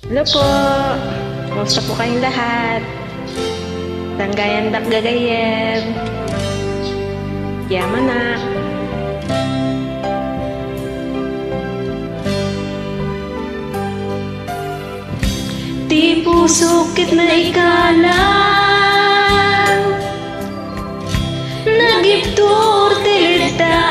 Hello po. Kumusta po kayong lahat? Tanggayan dak gagayem. Yaman na. Di pusukit na ikalang nagiptur tilitaan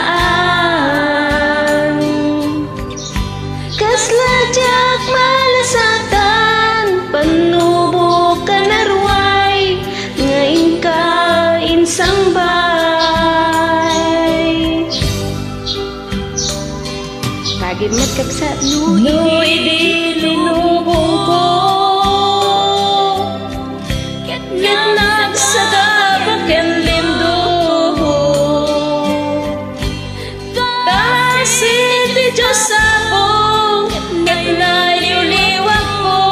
kasladyak malasatan panubo ka narway ngayon ka insang bay pagid magkabsa No, hindi linubong ko Ket nagsagabak ang lindo Kasi di Diyos ako Ket naliwliwag ko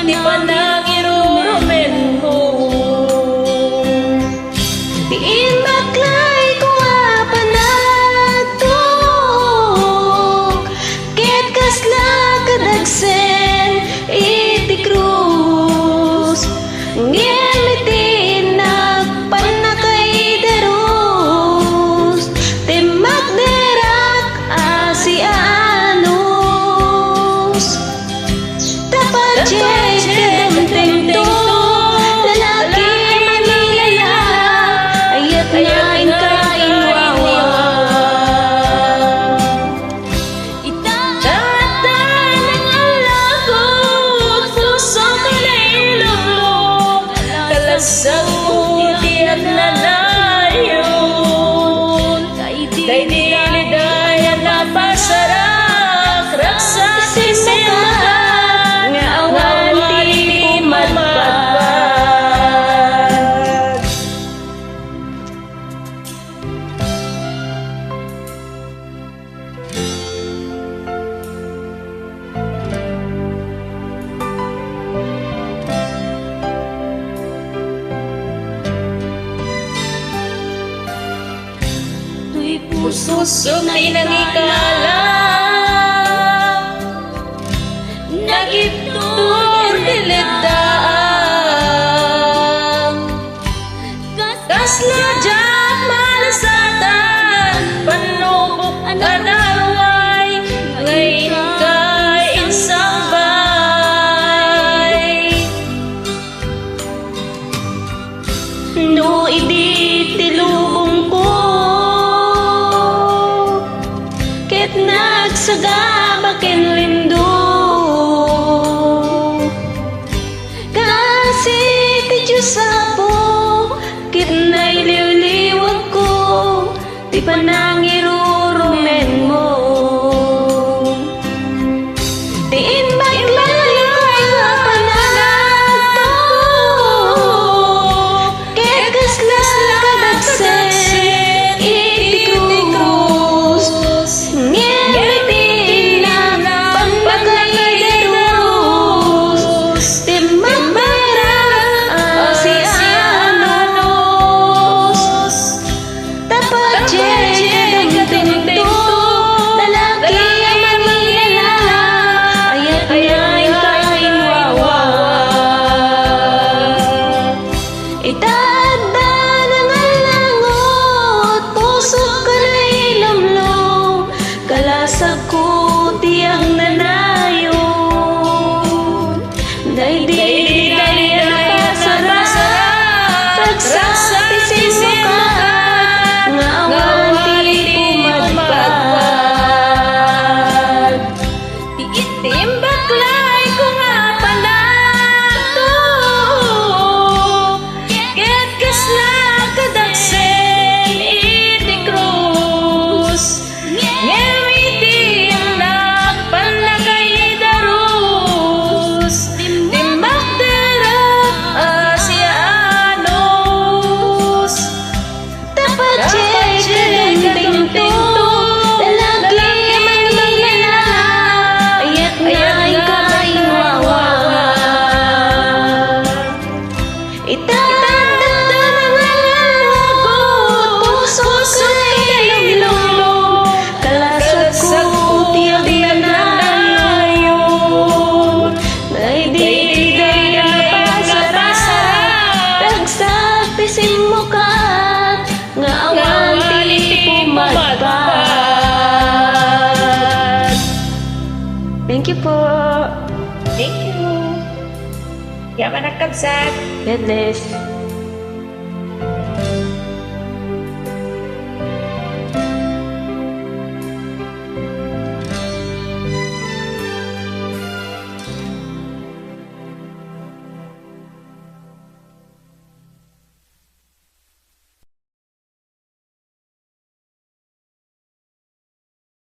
Di pa nagirurumen ko diin baklay ko apanatok ket kasla kadagsen iti krus ngemitin nagpanakay derus temagderak asianus tapacay kadamteng to lalaki manilaya ayat ngain kain wawa Tatan ang alako Puso ko na ilulong Kalasang puti at nanayon Kay dilidayan na pasarak Raksa sisimula nga awan ti pumadpad. Tuy puso na inangikala Nagiptur dilidaan Kasladyak malasatan Panubok anarway Ngayon ka insang bay No idi tilubong ko ket Thank you po. Thank you. Yaman ang kabsat. God bless.